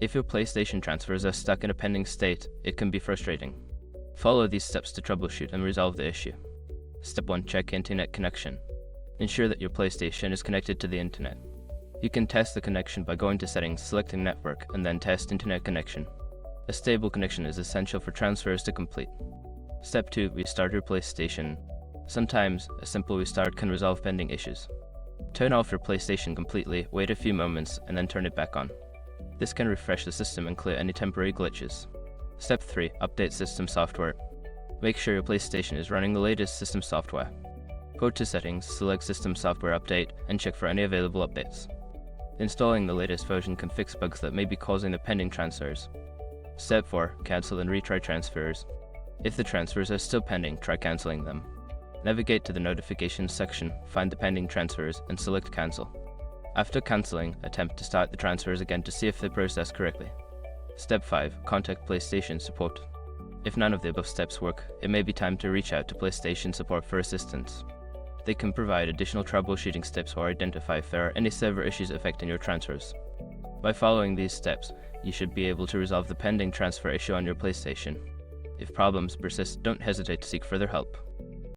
If your PlayStation transfers are stuck in a pending state, it can be frustrating. Follow these steps to troubleshoot and resolve the issue. Step 1. Check internet connection. Ensure that your PlayStation is connected to the internet. You can test the connection by going to Settings, selecting Network, and then Test Internet Connection. A stable connection is essential for transfers to complete. Step 2. Restart your PlayStation. Sometimes, a simple restart can resolve pending issues. Turn off your PlayStation completely, wait a few moments, and then turn it back on. This can refresh the system and clear any temporary glitches. Step 3. Update system software. Make sure your PlayStation is running the latest system software. Go to Settings, select System Software Update, and check for any available updates. Installing the latest version can fix bugs that may be causing the pending transfers. Step 4. Cancel and retry transfers. If the transfers are still pending, try canceling them. Navigate to the Notifications section, find the pending transfers, and select Cancel. After canceling, attempt to start the transfers again to see if they processed correctly. Step 5. Contact PlayStation support. If none of the above steps work, it may be time to reach out to PlayStation support for assistance. They can provide additional troubleshooting steps or identify if there are any server issues affecting your transfers. By following these steps, you should be able to resolve the pending transfer issue on your PlayStation. If problems persist, don't hesitate to seek further help.